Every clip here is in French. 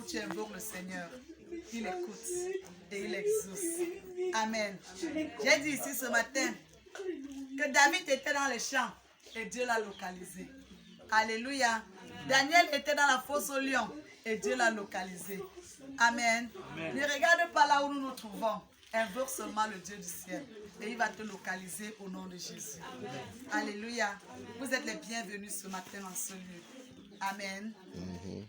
où tu invoques le Seigneur, il écoute et il exauce. Amen. J'ai dit ici ce matin que David était dans les champs et Dieu l'a localisé. Alléluia. Daniel était dans la fosse au lion et Dieu l'a localisé. Amen. Ne regarde pas là où nous nous trouvons. Invoque seulement le Dieu du ciel et il va te localiser au nom de Jésus. Alléluia. Vous êtes les bienvenus ce matin en ce lieu. Amen.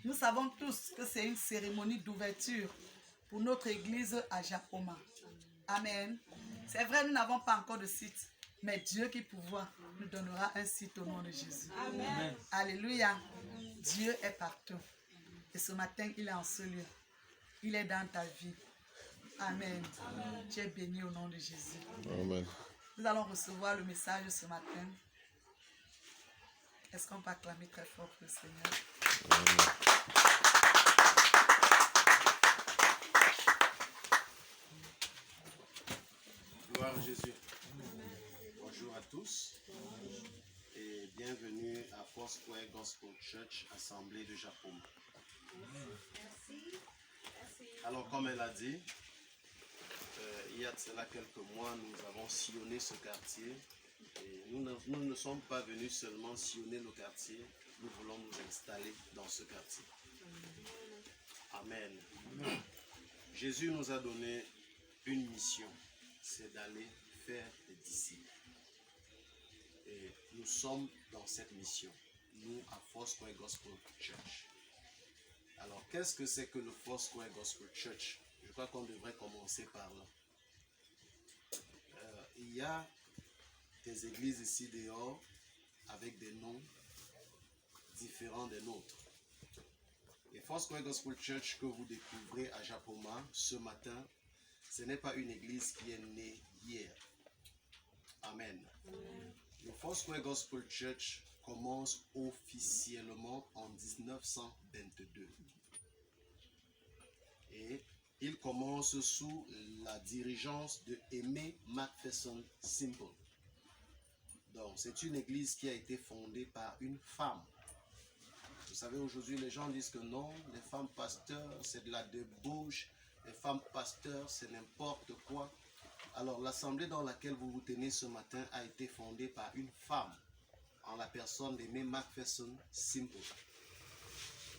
Nous savons tous que c'est une cérémonie d'ouverture pour notre église à Japoma. Amen. C'est vrai, nous n'avons pas encore de site, mais Dieu qui pourvoit nous donnera un site au nom de Jésus. Amen. Alléluia. Dieu est partout. Et ce matin, il est en ce lieu. Il est dans ta vie. Amen. Tu es béni au nom de Jésus. Amen. Nous allons recevoir le message ce matin. Est-ce qu'on peut acclamer très fort pour le Seigneur? Amen. Gloire à Jésus. Bonjour à tous et bienvenue à Foursquare Gospel Church, Assemblée de Japoma. Alors, comme elle a dit, il y a de cela quelques mois, nous avons sillonné ce quartier. Et nous ne sommes pas venus seulement sillonner le quartier, nous voulons nous installer dans ce quartier. Amen. Jésus nous a donné une mission, c'est d'aller faire des disciples. Et nous sommes dans cette mission, nous à Foursquare Gospel Church. Alors, qu'est-ce que c'est que le Foursquare Gospel Church? Je crois qu'on devrait commencer par là. Il y a des églises ici dehors avec des noms différents des nôtres. Et Foursquare Gospel Church que vous découvrez à Japoma ce matin, ce n'est pas une église qui est née hier. Amen. Le Foursquare Gospel Church commence officiellement en 1922. Et il commence sous la dirigeance de Aimé McPherson Simple. Donc, c'est une église qui a été fondée par une femme. Vous savez, aujourd'hui, les gens disent que non, les femmes pasteurs, c'est de la débauche. Les femmes pasteurs, c'est n'importe quoi. Alors, l'assemblée dans laquelle vous vous tenez ce matin a été fondée par une femme, en la personne d'Aimé McPherson Simple.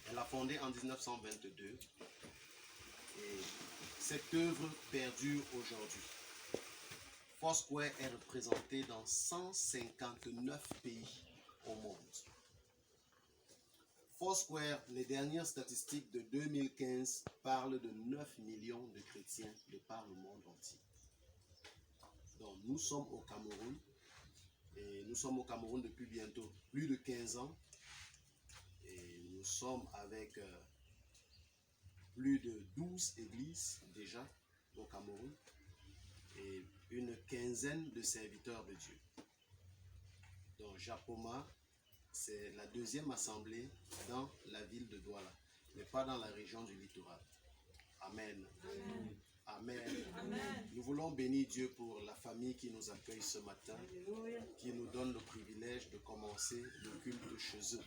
Elle a fondé en 1922. Et cette œuvre perdure aujourd'hui. Foursquare est représenté dans 159 pays au monde. Foursquare, les dernières statistiques de 2015 parlent de 9 millions de chrétiens de par le monde entier. Donc nous sommes au Cameroun et nous sommes au Cameroun depuis bientôt plus de 15 ans et nous sommes avec plus de 12 églises déjà au Cameroun et une quinzaine de serviteurs de Dieu. Donc Japoma, c'est la deuxième assemblée dans la ville de Douala, mais pas dans la région du littoral. Amen. Amen. Amen. Amen. Nous voulons bénir Dieu pour la famille qui nous accueille ce matin, qui nous donne le privilège de commencer le culte chez eux.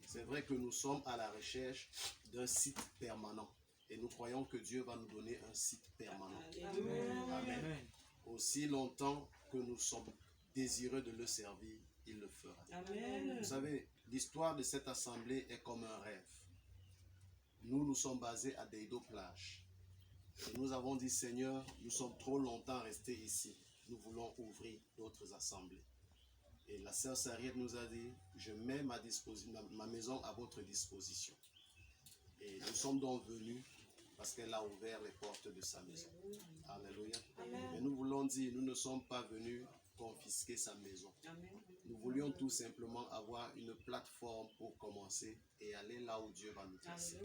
C'est vrai que nous sommes à la recherche d'un site permanent et nous croyons que Dieu va nous donner un site permanent. Amen. Amen. Aussi longtemps que nous sommes désireux de le servir, il le fera. Amen. Vous savez, l'histoire de cette assemblée est comme un rêve. Nous sommes basés à Deido Plage. Et nous avons dit, Seigneur, nous sommes trop longtemps restés ici. Nous voulons ouvrir d'autres assemblées. Et la sœur Sariette nous a dit, je mets ma maison à votre disposition. Et nous sommes donc venus parce qu'elle a ouvert les portes de sa maison. Alléluia. Mais nous voulons dire, nous ne sommes pas venus confisquer sa maison. Amen. Nous voulions tout simplement avoir une plateforme pour commencer et aller là où Dieu va nous placer.